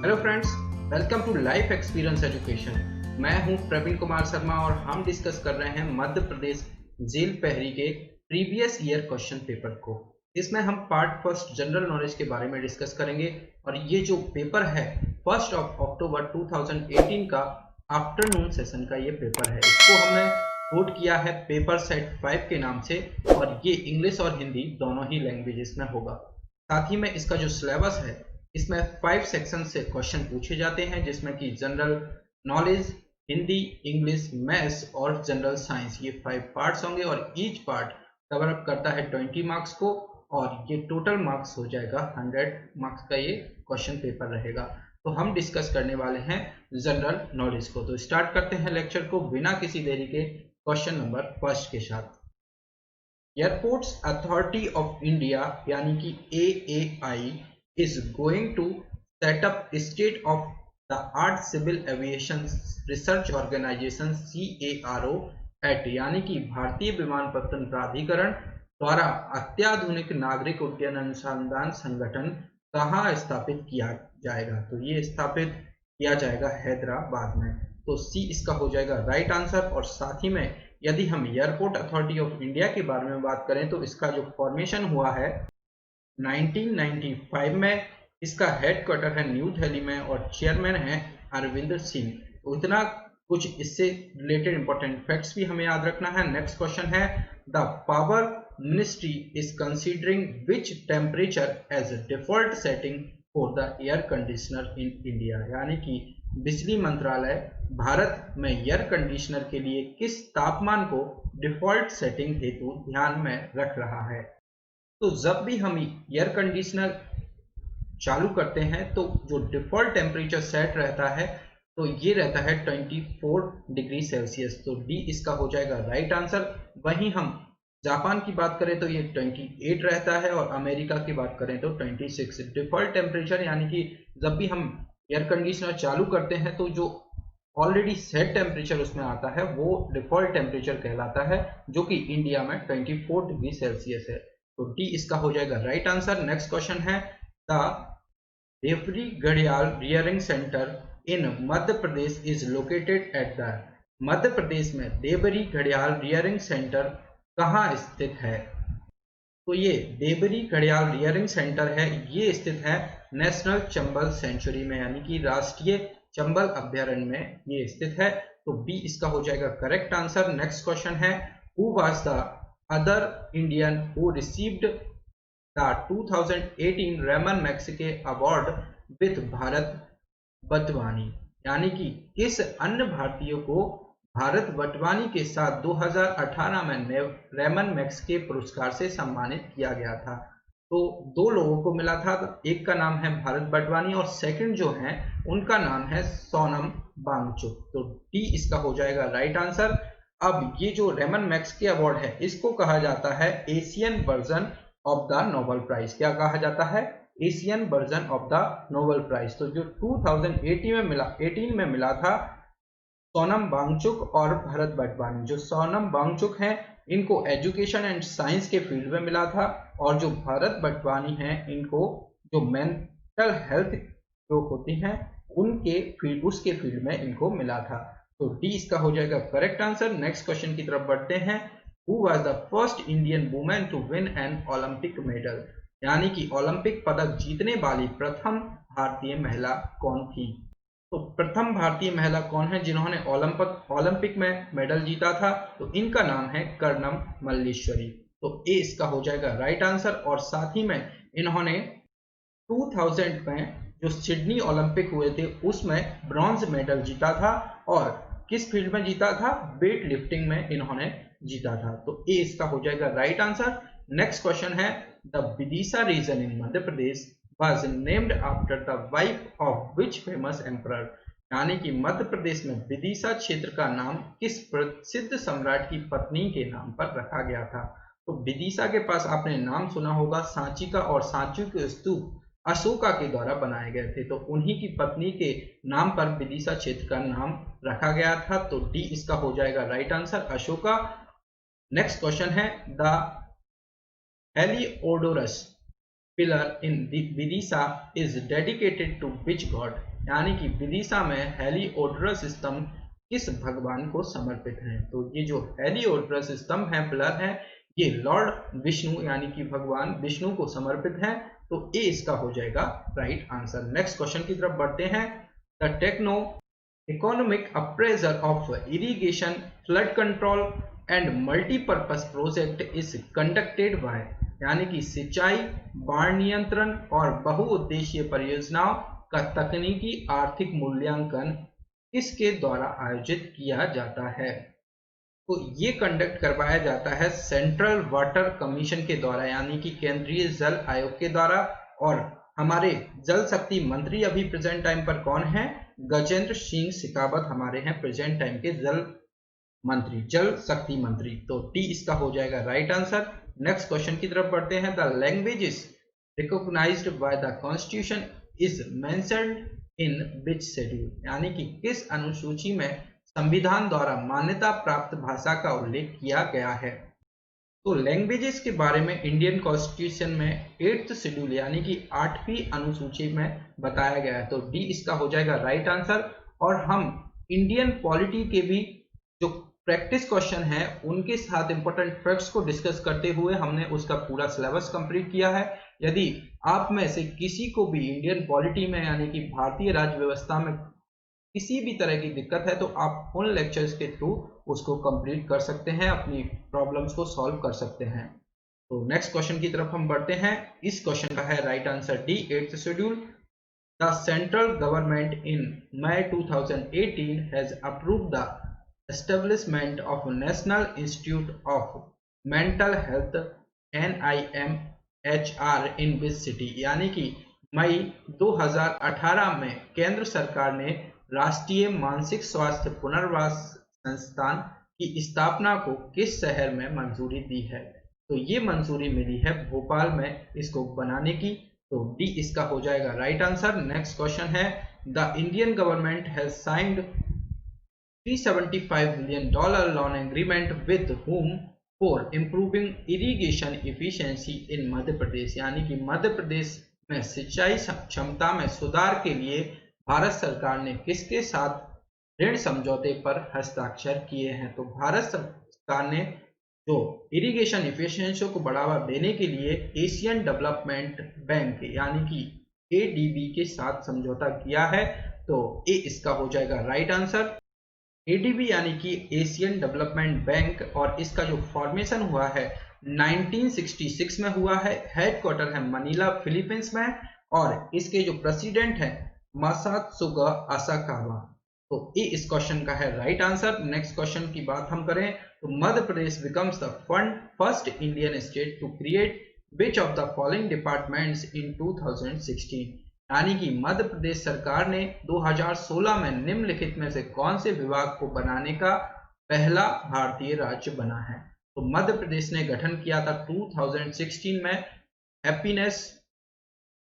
Hello friends, welcome to life experience education. मैं हूं प्रवीण कुमार शर्मा और हम डिस्कस कर रहे हैं मध्य प्रदेश जेल पहरी के प्रीवियस ईयर क्वेश्चन पेपर को। इसमें हम पार्ट फर्स्ट जनरल नॉलेज के बारे में डिस्कस करेंगे और ये जो पेपर है 1 अक्टूबर 2018 का आफ्टरनून सेशन का ये पेपर है। इसको हमने कोड किया है पेपर सेट 5 के नाम से और ये इंग्लिश और हिंदी दोनों ही लैंग्वेजेस में होगा। साथ ही में इसका जो सिलेबस है इसमें 5 सेक्शन से क्वेश्चन पूछे जाते हैं, जिसमें कि general knowledge, Hindi, English, maths और जनरल साइंस, ये 5 पार्ट्स होंगे और ईच पार्ट कवर अप करता है 20 मार्क्स को और ये टोटल मार्क्स हो जाएगा 100 मार्क्स का ये क्वेश्चन पेपर रहेगा। तो हम डिस्कस करने वाले हैं जनरल नॉलेज को। तो स्टार्ट करते हैं लेक्चर को बिना किसी देरी के क्वेश्चन नंबर फर्स्ट के साथ। एयरपोर्ट्स अथॉरिटी ऑफ इंडिया यानी कि AAI is going to set up state of the art civil aviation research organization CARO at यानी कि भारतीय विमानपत्तन प्राधिकरण द्वारा अत्याधुनिक नागरिक उड्डयन अनुसंधान संगठन कहाँ स्थापित किया जाएगा। तो ये स्थापित किया जाएगा हैदराबाद में। तो सी इसका हो जाएगा राइट आंसर। और साथ ही में यदि हम एयरपोर्ट अथॉरिटी ऑफ इंडिया के बारे में बात करें तो इसका जो फॉर्मेशन हुआ है 1995 में, इसका हेडक्वार्टर है न्यू दिल्ली में और चेयरमैन है अरविंदर सिंह। तो इतना कुछ इससे रिलेटेड इंपॉर्टेंट फैक्ट्स भी हमें याद रखना है। नेक्स्ट क्वेश्चन है the power ministry is considering which temperature as default setting for the air conditioner in India, यानी कि बिजली मंत्रालय भारत में एयर कंडीशनर के लिए किस तापमान को डिफॉल्ट सेटिंग हेतु ध्यान में रख रहा है। तो जब भी हम एयर कंडीशनर चालू करते हैं तो जो डिफॉल्ट टेम्परेचर सेट रहता है तो ये रहता है 24 डिग्री सेल्सियस। तो डी इसका हो जाएगा राइट आंसर। वहीं हम जापान की बात करें तो ये 28 रहता है और अमेरिका की बात करें तो 26 डिफॉल्ट टेम्परेचर, यानी कि जब भी हम एयर कंडीशनर चालू करते हैं तो जो ऑलरेडी सेट टेम्परेचर उसमें आता है वो डिफॉल्ट टेम्परेचर कहलाता है, जो कि इंडिया में 24 डिग्री सेल्सियस है। तो डी इसका हो जाएगा राइट आंसर। नेक्स्ट क्वेश्चन है द देवरी घड़ियाल rearing centre in Madhya Pradesh is located at the, Madhya Pradesh में देवरी घड़ियाल रियरिंग सेंटर कहाँ स्थित है। तो ये देवरी घड़ियाल रियरिंग सेंटर है, ये स्थित है नेशनल चंबल सेंचुरी में, यानी कि राष्ट्रीय चंबल अभ्यारण्य में ये स्थित है। तो बी इसका हो जाएगा करेक्ट आंसर। नेक्स्ट क्वेश्चन है who was the other Indian who received the 2018 Ramon Magsaysay award with Bharat Vatwani, यानी कि किस अन्य भारतीय को भारत वटवानी के साथ 2018 में रेमन मैग्सेसे पुरस्कार से सम्मानित किया गया था। तो दो लोगों को मिला था, एक का नाम है भारत वटवानी और सेकंड जो है उनका नाम है सोनम वांगचुक। तो डी इसका हो जाएगा राइट आंसर। अब ये जो रेमन मैग्सेसे अवार्ड है इसको कहा जाता है Asian version of the Nobel prize. क्या कहा जाता है? Asian version of the Nobel prize. तो जो 2018 में मिला था सोनम वांगचुक और भारत वटवानी। जो सोनम वांगचुक हैं इनको एजुकेशन एंड साइंस के फील्ड में मिला था और जो भारत वटवानी हैं इनको जो मेंटल हेल्थ जो होती हैं उनके फील्ड उसके फील्ड में इनको मिला था। तो डी इसका हो जाएगा करेक्ट आंसर। नेक्स्ट क्वेश्चन की तरफ बढ़ते हैं। Who was the first Indian women to win an Olympic medal, यानी कि ओलंपिक पदक जीतने वाली प्रथम भारतीय महिला कौन थी। तो प्रथम भारतीय महिला कौन है जिन्होंने ओलंपिक में मेडल जीता था? तो इनका नाम है कर्णम मल्लेश्वरी। तो ए इसका हो जाएगा राइट आंसर। और साथ ही में इन्होंने 2000 में जो सिडनी ओलंपिक हुए थे उसमें ब्रॉन्ज मेडल जीता था और किस फील्ड में जीता था? वेट लिफ्टिंग में इन्होंने जीता था। तो ए इसका हो जाएगा राइट आंसर। नेक्स्ट क्वेश्चन है the Vidisha region in Madhya Pradesh was named after the wife of which famous emperor, यानी कि मध्य प्रदेश में विदिशा क्षेत्र का नाम किस प्रसिद्ध सम्राट की पत्नी के नाम पर रखा गया था। तो विदिशा के पास आपने नाम सुना होगा सांची का, और सांची के स्तूप अशोका के द्वारा बनाए गए थे। तो उन्हीं की पत्नी के नाम पर विदिशा क्षेत्र का नाम रखा गया था। तो डी इसका हो जाएगा right answer, Ashoka. Next question है the Heliodorus pillar in Vidisha is dedicated to which god, यानी कि विदिशा में हेलिओडोरस स्तंभ किस भगवान को समर्पित है। तो ये जो हेलिओडोरस स्तंभ है, पिलर है, ये लॉर्ड विष्णु यानी कि भगवान विष्णु को समर्पित है। तो ए इसका हो जाएगा राइट आंसर। नेक्स्ट क्वेश्चन की तरफ बढ़ते हैं। The techno economic appraisal of irrigation, flood control and multipurpose project is conducted by, यानी कि सिंचाई, बाढ़ नियंत्रण और बहुउद्देशीय परियोजनाओं का तकनीकी आर्थिक मूल्यांकन किसके द्वारा आयोजित किया जाता है। तो ये कंडक्ट करवाया जाता है सेंट्रल वाटर कमीशन के द्वारा, यानी कि केंद्रीय जल आयोग के द्वारा। और हमारे जल शक्ति मंत्री अभी प्रेजेंट टाइम पर कौन है? गजेंद्र सिंह शेखावत हमारे हैं प्रेजेंट टाइम के जल मंत्री, जल शक्ति मंत्री। तो डी इसका हो जाएगा राइट आंसर। नेक्स्ट क्वेश्चन की तरफ बढ़ते हैं। The languages recognised by the constitution is mentioned in which schedule, यानी कि किस अनुसूची में संविधान द्वारा मान्यता प्राप्त भाषा का उल्लेख किया गया है। तो लैंग्वेजेस के बारे में इंडियन कॉन्स्टिट्यूशन में 8th शेड्यूल यानी कि 8वीं अनुसूची में बताया गया है। तो डी इसका हो जाएगा राइट आंसर। और हम इंडियन पॉलिटी के भी जो प्रैक्टिस क्वेश्चन है उनके साथ इंपॉर्टेंट फैक्ट्स को डिस्कस करते हुए हमने उसका पूरा सिलेबस कंप्लीट किया है। यदि आप में से किसी को भी इंडियन पॉलिटी में यानी कि भारतीय राज्य व्यवस्था में किसी भी तरह की दिक्कत है तो आप उन लेक्चर्स के थ्रू उसको कंप्लीट कर सकते हैं, अपनी प्रॉब्लम्स को सॉल्व कर सकते हैं। तो नेक्स्ट क्वेश्चन की तरफ हम बढ़ते हैं। इस क्वेश्चन का है right answer D, 8th schedule. The central government in May 2018 has approved the establishment of National Institute of Mental Health NIMHR in which city, यानी कि मई 2018 में केंद्र सरकार ने राष्ट्रीय मानसिक स्वास्थ्य पुनर्वास संस्थान की स्थापना को किस शहर में मंजूरी दी है। तो ये मंजूरी मिली है भोपाल में इसको बनाने की। तो डी इसका हो जाएगा राइट आंसर। नेक्स्ट क्वेश्चन है। The Indian government has signed $375 million loan agreement with whom for improving irrigation efficiency in Madhya Pradesh, यानी कि मध्य प्रदेश में सिंचाई क्षमता में सुधार के लिए भारत सरकार ने किसके साथ ऋण समझौते पर हस्ताक्षर किए हैं। तो भारत सरकार ने जो इरिगेशन इफिशिएंसी को बढ़ावा देने के लिए एशियन डेवलपमेंट बैंक यानी कि ADB के साथ समझौता किया है। तो ए इसका हो जाएगा राइट आंसर। ADB यानी कि एशियन डेवलपमेंट बैंक, और इसका जो फॉर्मेशन हुआ है 1966 में हुआ है। हेडक्वार्टर है मनीला फिलीपींस में, और इसके जो प्रेसिडेंट है मासात्सुगा असाकावा। तो ए इस क्वेश्चन का है राइट आंसर। नेक्स्ट क्वेश्चन की बात हम करें तो Madhya Pradesh becomes the first Indian state to create which of the following departments in 2016, यानी कि मध्य प्रदेश सरकार ने 2016 में निम्नलिखित में से कौन से विभाग को बनाने का पहला भारतीय राज्य बना है। तो मध्य प्रदेश ने गठन किया था 2016 में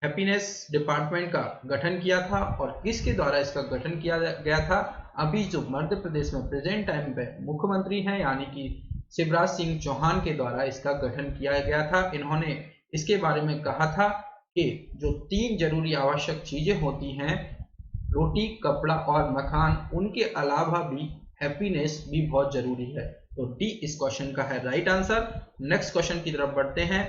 हैप्पीनेस डिपार्टमेंट का गठन किया था। और किसके द्वारा इसका गठन किया गया था? अभी जो मध्य प्रदेश में प्रेजेंट टाइम पे मुख्यमंत्री हैं यानी कि शिवराज सिंह चौहान के द्वारा इसका गठन किया गया था। इन्होंने इसके बारे में कहा था कि जो 3 जरूरी आवश्यक चीजें होती हैं, रोटी, कपड़ा और मकान, उनके अलावा भी हैप्पीनेस भी बहुत जरूरी है। तो डी इस क्वेश्चन का है राइट आंसर। नेक्स्ट क्वेश्चन की तरफ बढ़ते हैं।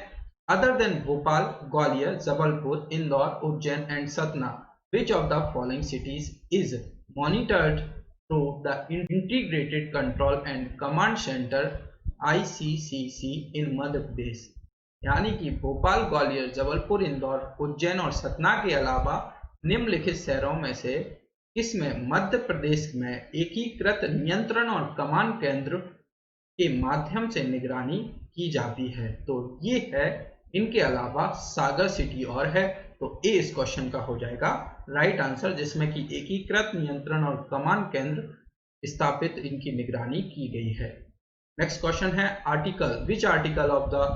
Other than Bhopal, Gwalior, Jabalpur, Indore, Ujjain and Satna, which of the following cities is monitored through the Integrated Control and Command Center ICCC in मध्य प्रदेश, यानी कि भोपाल, ग्वालियर, जबलपुर, इंदौर, उज्जैन और सतना के अलावा निम्नलिखित शहरों में से किसमें मध्य प्रदेश में एकीकृत नियंत्रण और कमान केंद्र के माध्यम से निगरानी की जाती है। तो ये है, इनके अलावा सागर सिटी और है। तो ए इस क्वेश्चन का हो जाएगा राइट आंसर, जिसमें कि एकीकृत नियंत्रण और कमान केंद्र स्थापित इनकी निगरानी की गई है। नेक्स्ट क्वेश्चन है article, which article of the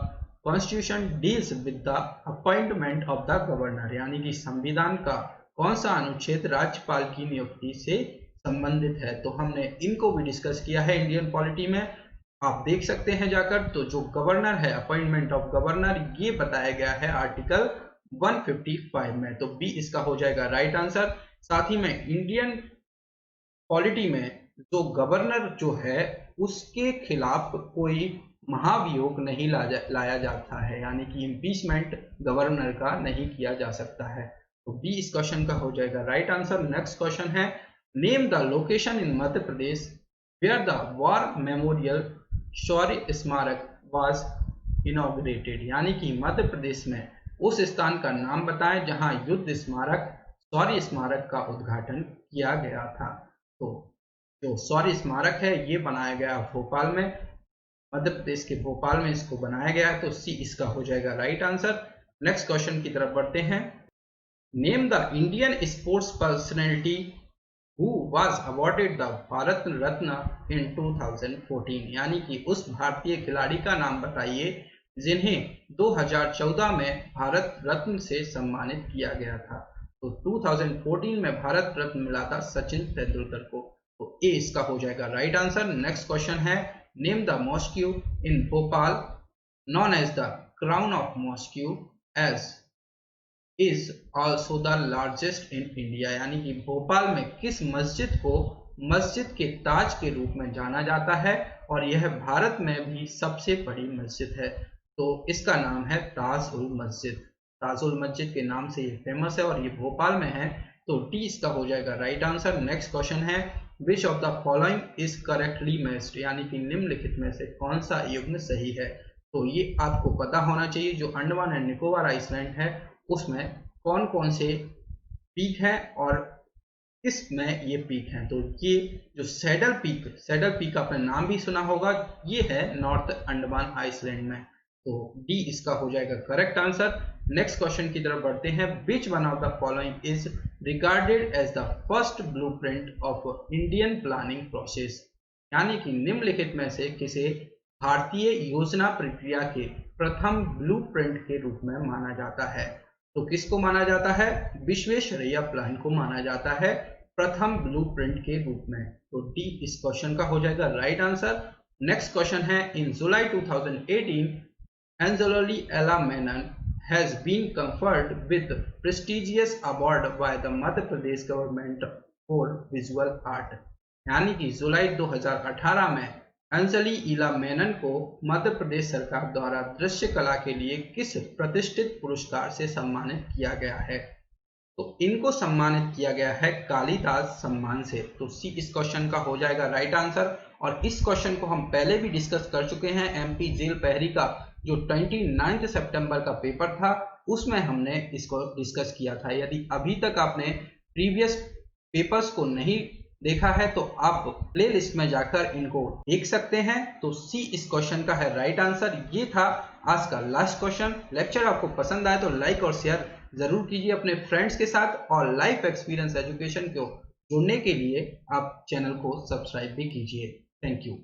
constitution deals with the appointment of the governor, यानी कि संविधान का कौन सा अनुच्छेद राज्यपाल की नियुक्ति से संबंधित है। तो हमने इनको भी डिस्कस किया है इंडियन पॉलिटी में। आप देख सकते हैं जाकर, तो जो गवर्नर है, अपॉइंटमेंट ऑफ गवर्नर, ये बताया गया है आर्टिकल 155 में। तो बी इसका हो जाएगा राइट आंसर। साथ ही में इंडियन पॉलिटी में जो गवर्नर जो है उसके खिलाफ कोई महाभियोग नहीं लाया जाता है, यानी कि इम्पीचमेंट गवर्नर का नहीं किया जा सकता है। तो बी इस क्वेश्चन का हो जाएगा राइट आंसर। नेक्स्ट क्वेश्चन है, name the location in Madhya Pradesh where the war memorial Shaurya Smarak was inaugurated, यानी कि मध्य प्रदेश में उस स्थान का नाम बताएं जहां युद्ध स्मारक शौर्य स्मारक का उद्घाटन किया गया था। तो जो शौर्य स्मारक है ये बनाया गया भोपाल में, मध्य प्रदेश के भोपाल में इसको बनाया गया है। तो सी इसका हो जाएगा राइट आंसर। नेक्स्ट क्वेश्चन की तरफ बढ़ते हैं, name the Indian sports personality who was awarded the Bharat Ratna in 2014, यानी कि उस भारतीय खिलाड़ी का नाम बताइए जिन्हें 2014 में भारत रत्न से सम्मानित किया गया था। तो 2014 में भारत रत्न मिला था सचिन तेंदुलकर को। तो ए इसका हो जाएगा राइट आंसर। नेक्स्ट क्वेश्चन है, name the mosque in Bhopal known as the crown of mosque as is also the largest in India, यानी कि भोपाल में किस मस्जिद को मस्जिद के ताज के रूप में जाना जाता है और यह भारत में भी सबसे बड़ी मस्जिद है। तो इसका नाम है ताज उल मस्जिद। ताज उल मस्जिद के नाम से ये फेमस है और ये भोपाल में है। तो डी इसका हो जाएगा राइट आंसर। नेक्स्ट क्वेश्चन है, विच of the following is correctly matched, यानी कि निम्नलिखित में से कौन सा युग्म सही है। तो ये आपको पता होना चाहिए, जो अंडमान एंड निकोबार आइसलैंड है उसमें कौन कौन से पीक हैं और किस में ये पीक हैं। तो ये जो सैडल पीक आपने नाम भी सुना होगा, ये है नॉर्थ अंडमान आइसलैंड में। तो डी इसका हो जाएगा करेक्ट आंसर। नेक्स्ट क्वेश्चन की तरफ बढ़ते हैं, which one of the following is regarded as the first blueprint of Indian planning process, यानी कि निम्नलिखित में से किसे भारतीय योजना प्रक्रिया के प्रथम ब्लूप्रिंट के रूप में माना जाता है। तो किसको माना जाता है, विश्वेश्वरैया प्लान को माना जाता है प्रथम ब्लूप्रिंट के रूप में। तो डी इस क्वेश्चन का हो जाएगा राइट आंसर। नेक्स्ट क्वेश्चन है, इन जुलाई 2018 Anjali Ella Menon has been conferred with prestigious award by the Madhya Pradesh government for visual art, यानी कि जुलाई 2018 में अंजलि इला मेनन को मध्य प्रदेश सरकार द्वारा दृश्य कला के लिए किस प्रतिष्ठित पुरस्कार से सम्मानित किया गया है। तो इनको सम्मानित किया गया है कालिदास सम्मान से। तो सी इस क्वेश्चन का हो जाएगा राइट आंसर। और इस क्वेश्चन को हम पहले भी डिस्कस कर चुके हैं, एमपी जेल पहरी का जो 29 सितंबर का पेपर था उसमें हमने इसको डिस्कस किया था। यदि अभी तक आपने प्रीवियस पेपर्स को नहीं देखा है तो आप प्लेलिस्ट में जाकर इनको देख सकते हैं। तो सी इस क्वेश्चन का है राइट आंसर। ये था आज का लास्ट क्वेश्चन। लेक्चर आपको पसंद आए तो लाइक और शेयर जरूर कीजिए अपने फ्रेंड्स के साथ, और लाइफ एक्सपीरियंस एजुकेशन को जुड़ने के लिए आप चैनल को सब्सक्राइब भी कीजिए। Thank you.